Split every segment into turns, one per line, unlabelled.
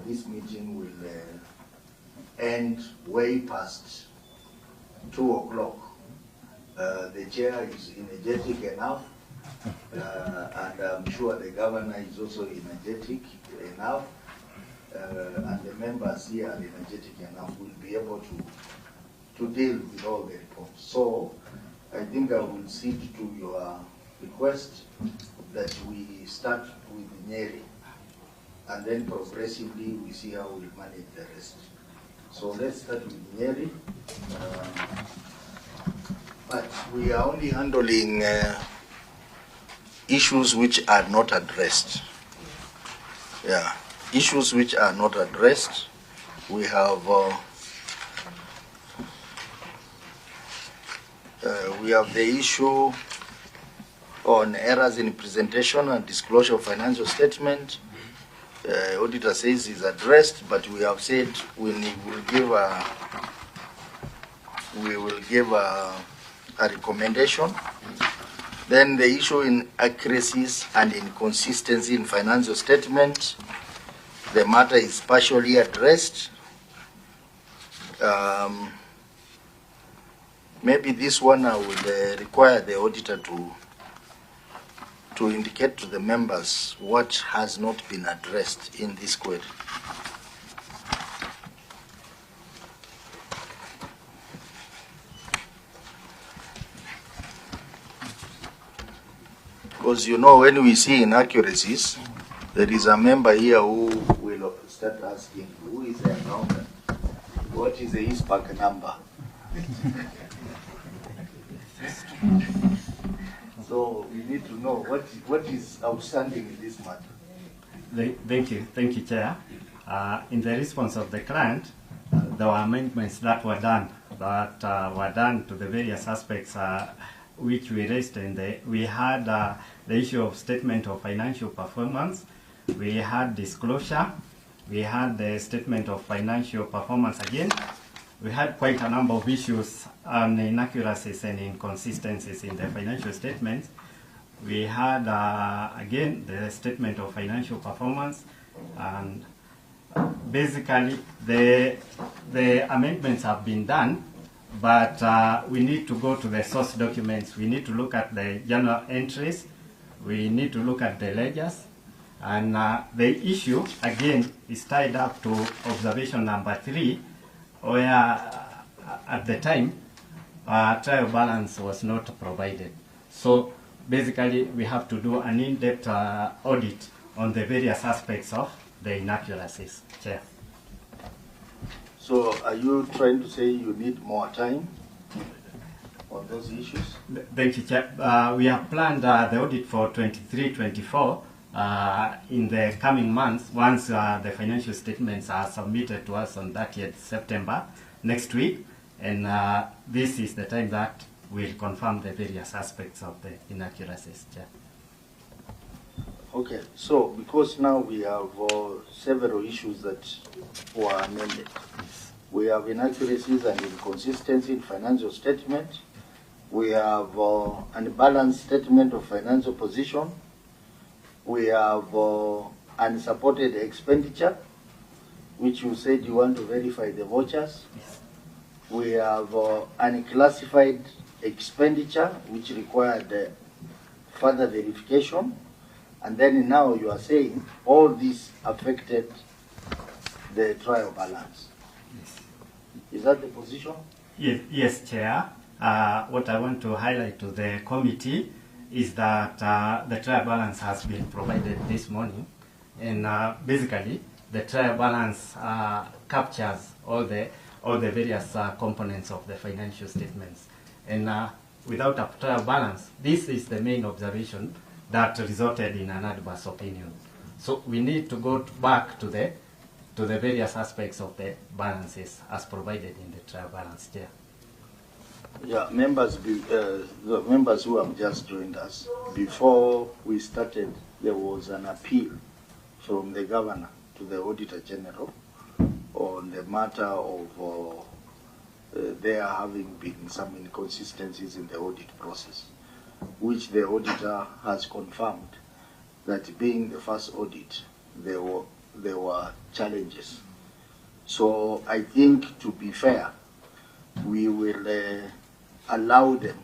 this meeting will end way past 2 o'clock. The chair is energetic enough, and I'm sure the governor is also energetic enough, and the members here are energetic enough. We'll be able to deal with all the reports. So I think I will cede to your request that we start with Nyeri, and then progressively we see how we manage the rest. So let's start with Nyeri. But we are only handling issues which are not addressed. Yeah, issues which are not addressed. We have the issue on errors in presentation and disclosure of financial statement. Auditor says is addressed, but we have said we will give a recommendation. Then the issue in accuracies and inconsistency in financial statement, the matter is partially addressed. Maybe this one I would require the auditor to indicate to the members what has not been addressed in this query. Because you know, when we see inaccuracies, there is a member here who will start asking, who is the accountant? What is the ISPAC number? So we need to know what is outstanding in this matter.
Thank you, Chair. In the response of the client, there were amendments that were done to the various aspects which we raised in we had the issue of statement of financial performance, we had disclosure, we had the statement of financial performance again. We had quite a number of issues on inaccuracies and inconsistencies in the financial statements. We had, again, the statement of financial performance, and basically the amendments have been done, but we need to go to the source documents. We need to look at the journal entries. We need to look at the ledgers. And the issue, again, is tied up to observation number 3, where at the time, trial balance was not provided. So basically, we have to do an in-depth audit on the various aspects of the inaccuracies, Chair.
So are you trying to say you need more time on those issues?
Thank you, Chair. We have planned the audit for 23-24 in the coming months, once the financial statements are submitted to us on 30th September next week, and this is the time that we'll confirm the various aspects of the inaccuracies, Chair.
Okay, so because now we have several issues that were amended. We have inaccuracies and inconsistency in financial statement. We have unbalanced statement of financial position. We have unsupported expenditure, which you said you want to verify the vouchers. We have unclassified expenditure, which required further verification. And then now you are saying all this affected the trial balance.
Yes.
Is that the position?
Yes, Chair. What I want to highlight to the committee is that the trial balance has been provided this morning, and basically the trial balance captures all the various components of the financial statements. And without a trial balance, this is the main observation that resulted in an adverse opinion. So we need to go back to the various aspects of the balances as provided in the trial balance, Chair.
Yeah, members, the members who have just joined us, before we started, there was an appeal from the governor to the Auditor General on the matter of there having been some inconsistencies in the audit process, which the auditor has confirmed that being the first audit, there were challenges. So I think, to be fair, we will allow them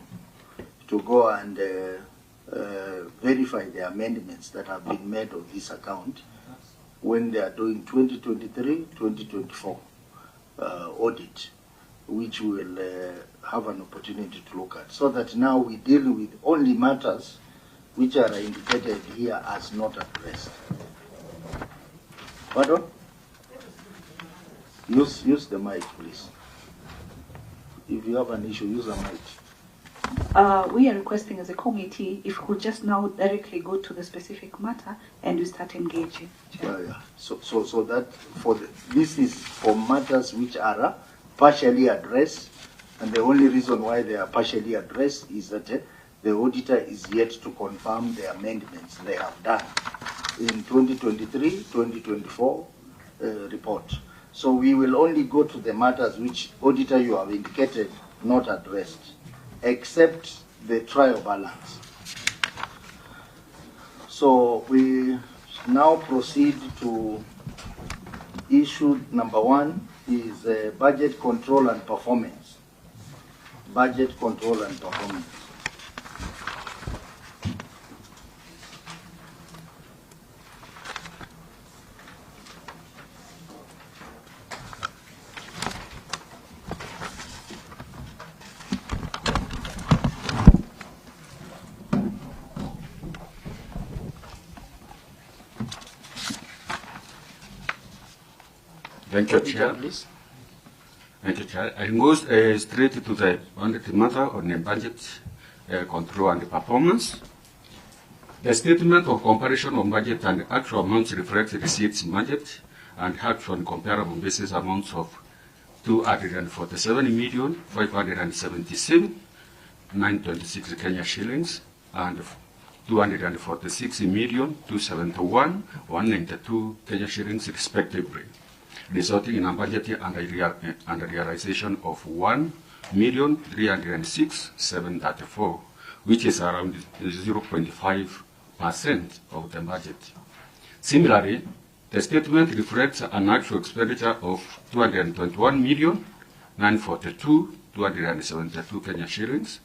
to go and verify the amendments that have been made of this account when they are doing 2023-2024 audit, which we will have an opportunity to look at, so that now we deal with only matters which are indicated here as not addressed. Pardon? Use the mic, please. If you have an issue, use the mic.
We are requesting as a committee if we could just now directly go to the specific matter and we start engaging.
Yeah. So that this is for matters which are partially addressed, and the only reason why they are partially addressed is that the auditor is yet to confirm the amendments they have done in 2023-2024 report. So we will only go to the matters which, auditor, you have indicated not addressed, except the trial balance. So we now proceed to issue number 1 is budget control and performance. Budget control and performance.
Thank you, Chair. Thank you, Chair. I go straight to the matter on the budget control and performance. The statement of comparison of budget and actual amounts reflects receipts budget and actual and comparable basis amounts of 247,577,926 Kenya shillings and 246,271,192 Kenya shillings respectively, resulting in a budget under realization of 1,306,734, which is around 0.5% of the budget. Similarly, the statement reflects an actual expenditure of 221,942,272 Kenya shillings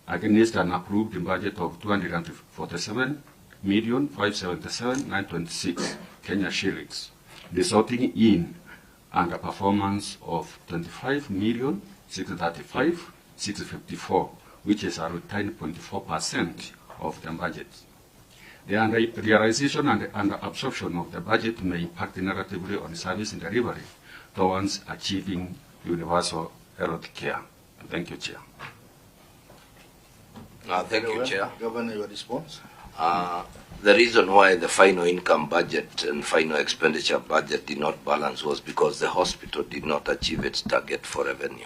against an approved budget of 247,577,926 Kenya shillings, resulting in underperformance of 25,635,654, which is around 10.4% of the budget. The under-realization and under-absorption of the budget may impact negatively on service delivery towards achieving universal health care. Thank you, Chair.
Thank you, Chair.
Governor, your response?
The reason why the final income budget and final expenditure budget did not balance was because the hospital did not achieve its target for revenue.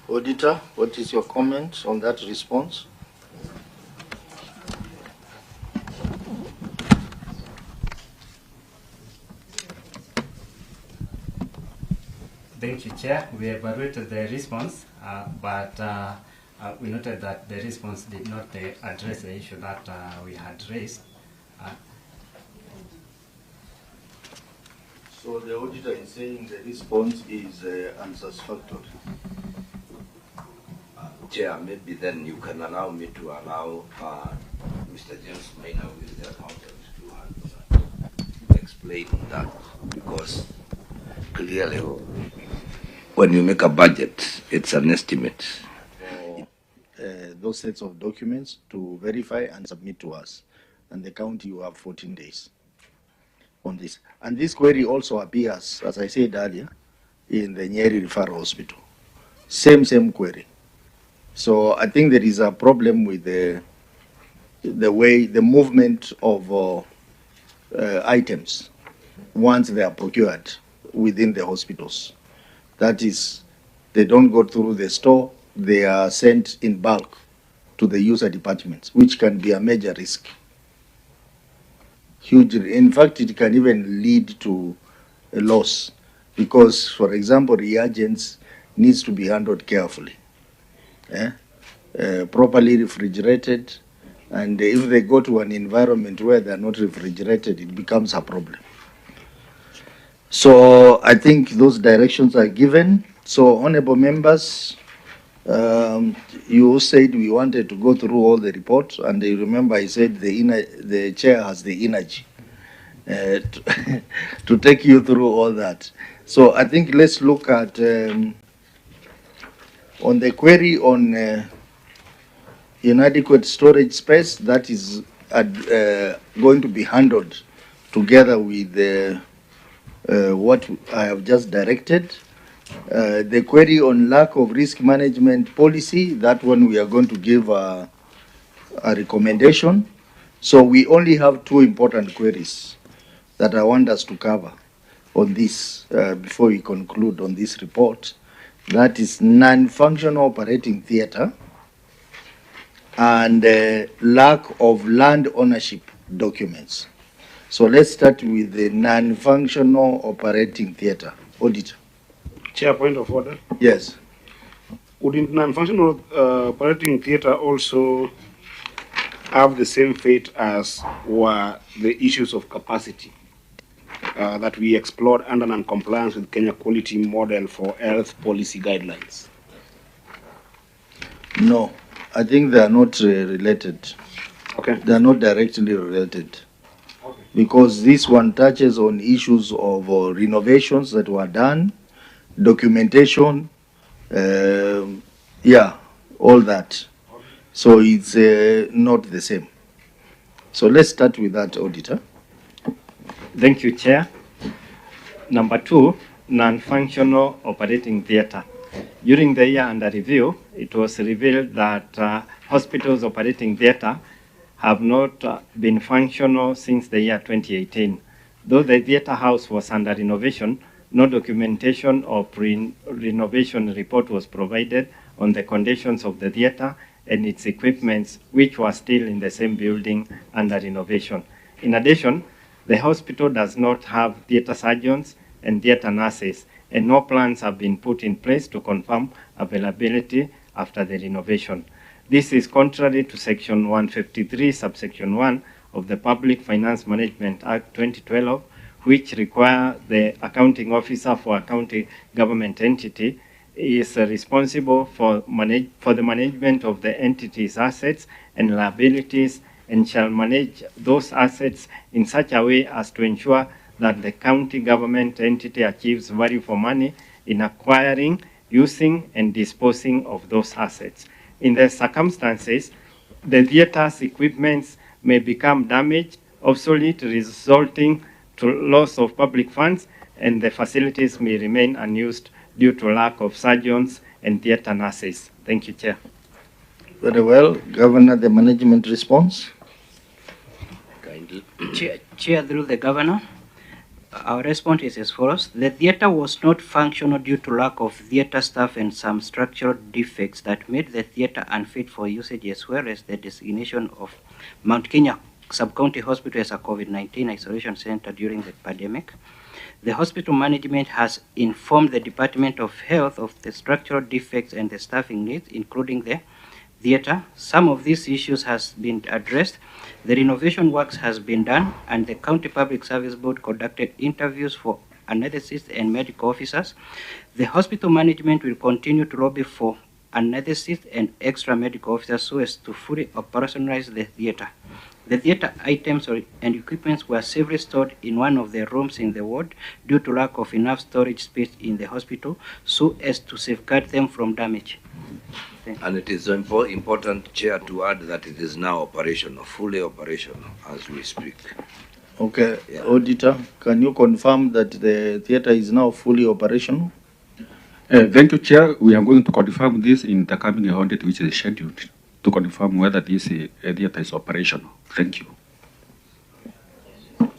Auditor, what is your comment on that response?
Thank you, Chair. We evaluated the response, but we noted that the response did not address the issue that we had raised.
So the auditor is saying the response is unsatisfactory.
Chair, maybe then you can allow me to allow Mr. James Maina with the accountant to explain that, because clearly when you make a budget, it's an estimate.
Those sets of documents to verify and submit to us, and the county you have 14 days on this. And this query also appears, as I said earlier, in the Nyeri Referral Hospital. Same query. So I think there is a problem with the way, the movement of items once they are procured within the hospitals. That is, they don't go through the store, they are sent in bulk to the user departments, which can be a major risk. Hugely. In fact, it can even lead to a loss because, for example, reagents needs to be handled carefully. Properly refrigerated, And if they go to an environment where they're not refrigerated, it becomes a problem. So I think those directions are given. So, honorable members, you said we wanted to go through all the reports, and you remember I said the chair has the energy to take you through all that. So I think let's look at on the query on inadequate storage space. That is going to be handled together with what I have just directed. The query on lack of risk management policy, that one we are going to give a recommendation. So we only have two important queries that I want us to cover on this before we conclude on this report. That is non-functional operating theatre and lack of land ownership documents. So let's start with the non-functional operating theatre. Auditor.
Chair, point of order.
Yes.
Would non-functional operating theatre also have the same fate as were the issues of capacity that we explored under non-compliance with Kenya Quality Model for Health Policy Guidelines?
No, I think they are not related.
Okay.
They are not directly related. Okay. Because this one touches on issues of renovations that were done, documentation, yeah, all that. Okay. So it's not the same. So let's start with that, Auditor.
Thank you, Chair. Number two, non-functional operating theatre. During the year under review, it was revealed that hospitals operating theatre have not been functional since the year 2018. Though the theatre house was under renovation, no documentation or pre-renovation report was provided on the conditions of the theatre and its equipments, which were still in the same building under renovation. In addition, the hospital does not have theatre surgeons and theatre nurses, and no plans have been put in place to confirm availability after the renovation. This is contrary to Section 153, subsection 1 of the Public Finance Management Act 2012, which require the accounting officer for a county government entity is responsible for the management of the entity's assets and liabilities and shall manage those assets in such a way as to ensure that the county government entity achieves value for money in acquiring, using, and disposing of those assets. In the circumstances, the theatre's equipments may become damaged, obsolete, resulting to loss of public funds, and the facilities may remain unused due to lack of surgeons and theatre nurses. Thank you, Chair.
Very well. Governor, the management response.
Chair, through the Governor, our response is as follows. The theatre was not functional due to lack of theatre staff and some structural defects that made the theatre unfit for usage, as well as the designation of Mount Kenya Sub-County Hospital as a COVID-19 isolation center during the pandemic. The hospital management has informed the Department of Health of the structural defects and the staffing needs, including the theatre. Some of these issues has been addressed. The renovation works has been done, and the County Public Service Board conducted interviews for anesthetists and medical officers. The hospital management will continue to lobby for anesthetists and extra medical officers so as to fully operationalize the theatre. The theatre items and equipments were safely stored in one of the rooms in the ward due to lack of enough storage space in the hospital so as to safeguard them from damage.
And it is important, Chair, to add that it is now operational, fully operational as we speak.
Okay, yeah. Auditor, can you confirm that the theatre is now fully operational?
Thank you, Chair. We are going to confirm this in the coming audit, which is scheduled, to confirm whether this theatre is operational. Thank you.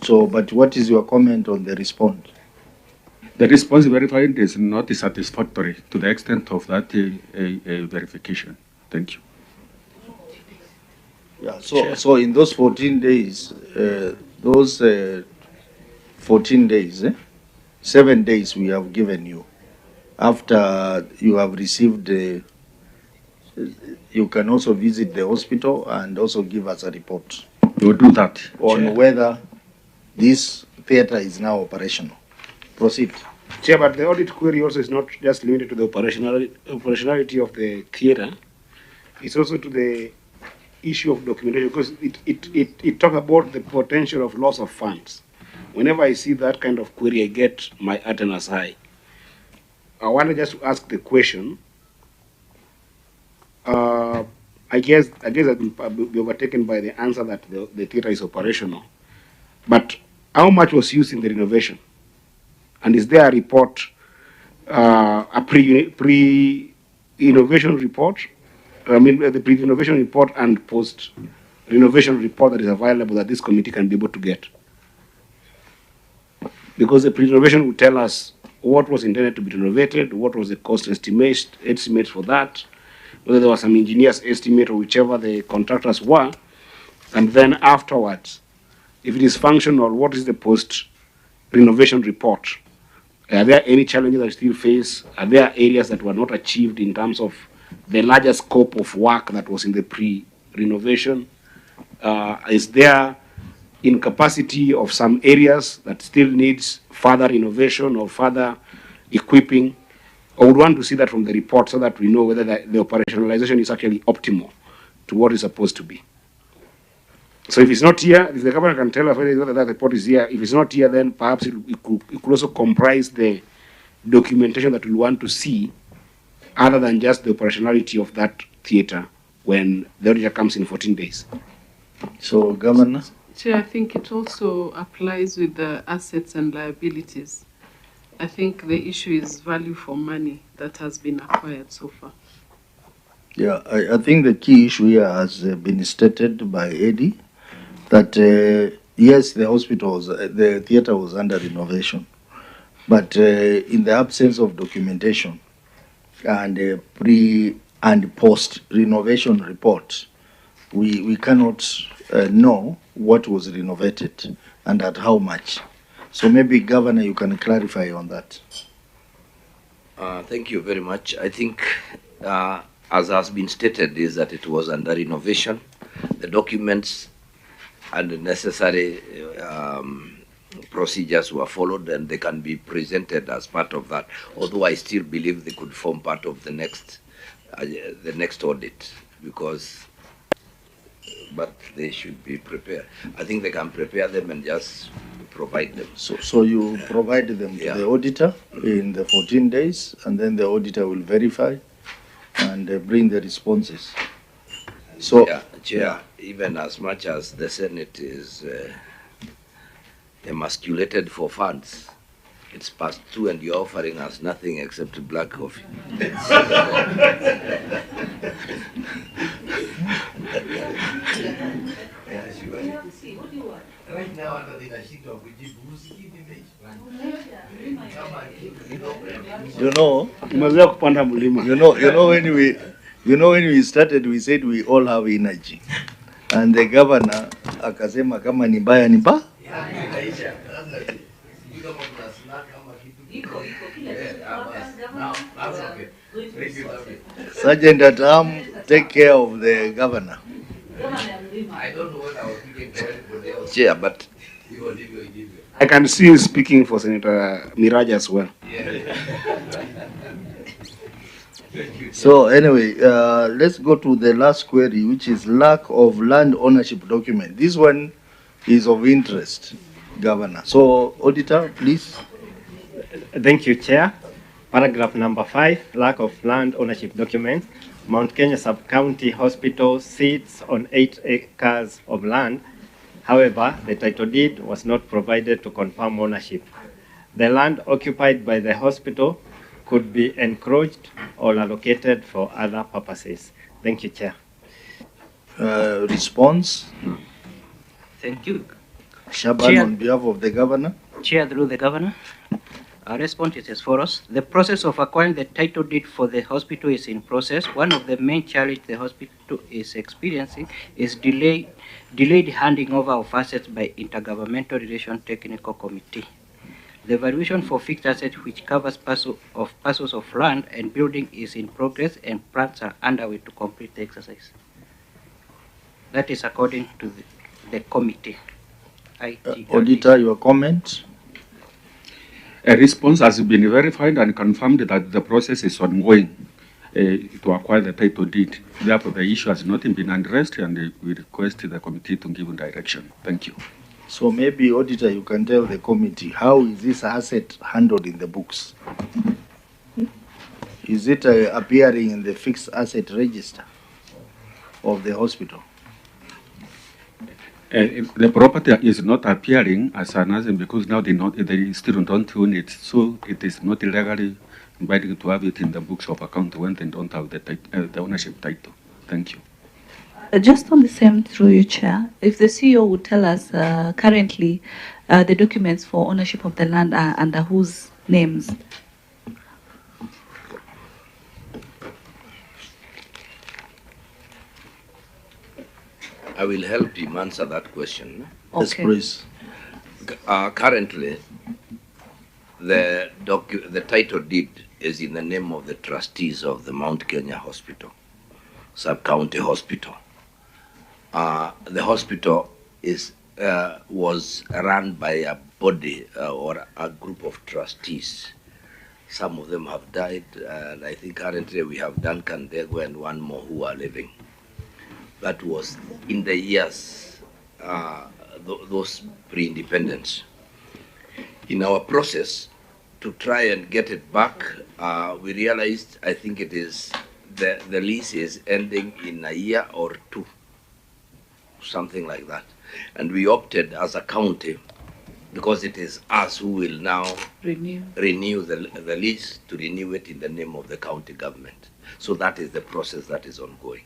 So, but what is your comment on the response?
The response verified is not satisfactory to the extent of that verification. Thank you.
Yeah, so in those 14 days, 14 days, 7 days we have given you after you have received you can also visit the hospital and also give us a report
We'll do that.
on
Chair.
whether this theater is now operational. Proceed.
Chair, but the audit query also is not just limited to the operationality of the theater. It's also to the issue of documentation, because it talks about the potential of loss of funds. Whenever I see that kind of query, I get my antennas high. I want to just ask the question. I guess I've been overtaken by the answer that the theater is operational. But how much was used in the renovation? And is there a report, a pre-innovation report? I mean, the pre-renovation report and post-renovation report that is available that this committee can be able to get. Because the pre-renovation will tell us what was intended to be renovated, what was the cost estimate for that, whether there was some engineer's estimate or whichever the contractors were, and then afterwards, if it is functional, what is the post-renovation report? Are there any challenges that you still face? Are there areas that were not achieved in terms of the larger scope of work that was in the pre-renovation? Is there incapacity of some areas that still needs further innovation or further equipping? I would want to see that from the report so that we know whether the operationalization is actually optimal to what is supposed to be. So if it's not here, if the governor can tell us whether that report is here, if it's not here, then perhaps it could also comprise the documentation that we want to see, other than just the operationality of that theater when the auditor comes in 14 days.
So, Governor?
Chair, I think it also applies with the assets and liabilities. I think the issue is value for money that has been acquired so far.
Yeah, I think the key issue here has been stated by Eddie, that yes, the theater was under renovation, but in the absence of documentation and pre and post renovation report, we cannot know what was renovated and at how much. So maybe, Governor, you can clarify on that.
Thank you very much. I think, as has been stated, is that it was under renovation. The documents and the necessary procedures were followed, and they can be presented as part of that. Although I still believe they could form part of the next audit, but they should be prepared. I think they can prepare them and just provide them.
So you provide them to the auditor in the 14 days, and then the auditor will verify and bring the responses. So,
Chair, even as much as the Senate is emasculated for funds, it's past 2 and you're offering us nothing except black coffee.
Right now, under the sheet of
when we started, we said we all have energy, and the governor akasema kama ni mbaya ni mbaya. Sergeant at arm, take care of the governor.
I don't know what I was speaking for anybody else.
Chair, but
I can see you speaking for Senator Miraj as well.
Yeah.
So anyway, let's go to the last query, which is lack of land ownership document. This one is of interest, Governor. So, Auditor, please.
Thank you, Chair. Paragraph number 5, lack of land ownership documents. Mount Kenya Sub-County Hospital sits on 8 acres of land. However, the title deed was not provided to confirm ownership. The land occupied by the hospital could be encroached or allocated for other purposes. Thank you, Chair.
Response?
Thank you.
Shaban,
Chair.
on behalf of the Governor.
Chair, through the Governor. Our response is as follows. The process of acquiring the title deed for the hospital is in process. One of the main challenges the hospital is experiencing is delayed handing over of assets by Intergovernmental Relations Technical Committee. The valuation for fixed assets, which covers parcels of land and building, is in progress, and plans are underway to complete the exercise. That is according to the committee.
Auditor, your comment?
A response has been verified and confirmed that the process is ongoing to acquire the title deed. Therefore, the issue has not been addressed, and we request the committee to give direction. Thank you.
So maybe, Auditor, you can tell the committee, how is this asset handled in the books? Is it appearing in the fixed asset register of the hospital?
The property is not appearing as an asset because now they still don't own it, so it is not legally binding to have it in the books of account when they don't have the ownership title. Thank you.
Just on the same, through you, Chair, if the CEO would tell us currently the documents for ownership of the land are under whose names?
I will help him answer that question.
Yes, please.
Currently, the title deed is in the name of the trustees of the Mount Kenya Hospital, sub-county hospital. The hospital was run by a body or a group of trustees. Some of them have died, and I think currently we have Duncan Dego and one more who are living. That was in the years, those pre-independence. In our process to try and get it back, we realized, I think it is, the lease is ending in a year or two, something like that. And we opted as a county, because it is us who will now renew the lease, to renew it in the name of the county government. So that is the process that is ongoing.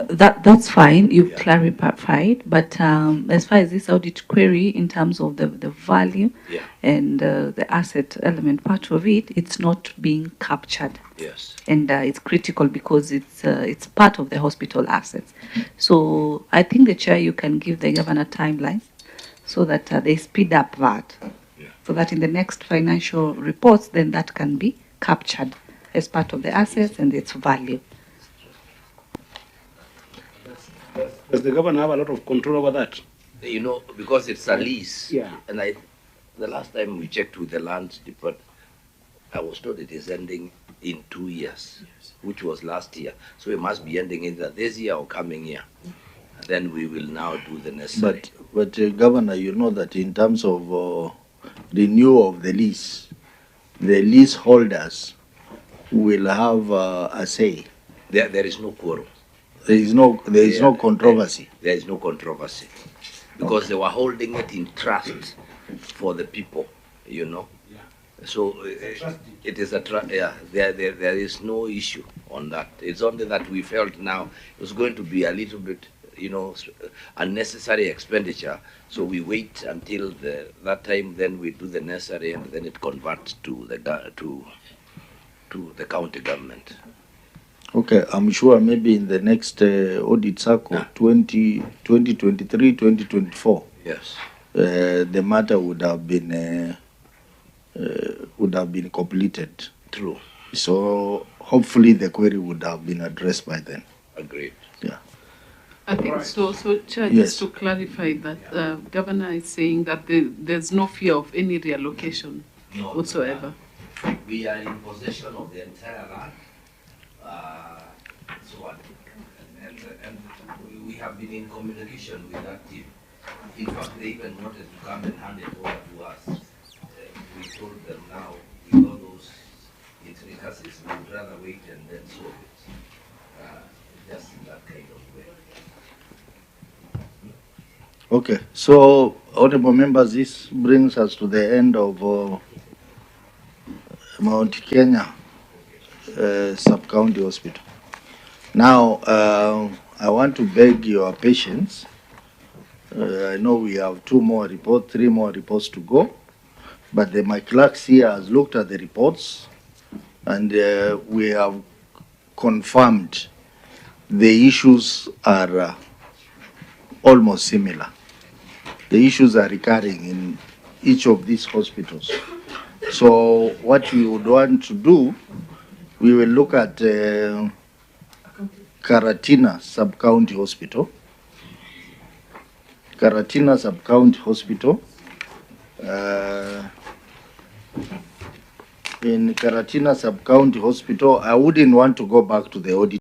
That's fine, you've clarified, but as far as this audit query in terms of the value and the asset element part of it, it's not being captured.
Yes.
And it's critical because it's part of the hospital assets. So I think the chair, you can give the governor timelines so that they speed up that, so that in the next financial reports, then that can be captured as part of the assets and its value.
Does the governor have a lot of control over that?
You know, because it's a lease.
Yeah.
And the last time we checked with the land department, I was told it is ending in 2 years, which was last year. So it must be ending either this year or coming year. And then we will now do the necessary.
But Governor, you know that in terms of renewal of the leaseholders will have a say.
There is no quorum.
There is no controversy.
There is no controversy, because they were holding it in trust for the people, you know. So it is a trust. Yeah, there is no issue on that. It's only that we felt now it was going to be a little bit, you know, unnecessary expenditure. So we wait until that time. Then we do the necessary, and then it converts to the county government.
Okay, I'm sure maybe in the next audit cycle, 2023, 2024,
yes,
the matter would have been completed.
True.
So hopefully the query would have been addressed by then.
Agreed.
Yeah.
I think so. So, Chair,
Yes.
just to clarify that Governor is saying that there's no fear of any reallocation whatsoever.
We are in possession of the entire land. And we have been in communication with that team. In fact, they even wanted to come and hand it over to us. We told them now, with all those intricacies, we would rather wait and then solve it. Just in that kind of way.
Okay, so honorable members, this brings us to the end of Mount Kenya Sub-County Hospital. Now, I want to beg your patience. I know we have 3 more reports to go, but my clerks here has looked at the reports, and we have confirmed the issues are almost similar. The issues are recurring each of these hospitals. So what we would want to do, we will look at Karatina Sub-County Hospital. Karatina Sub-County Hospital. In Karatina Sub-County Hospital, I wouldn't want to go back to the audit.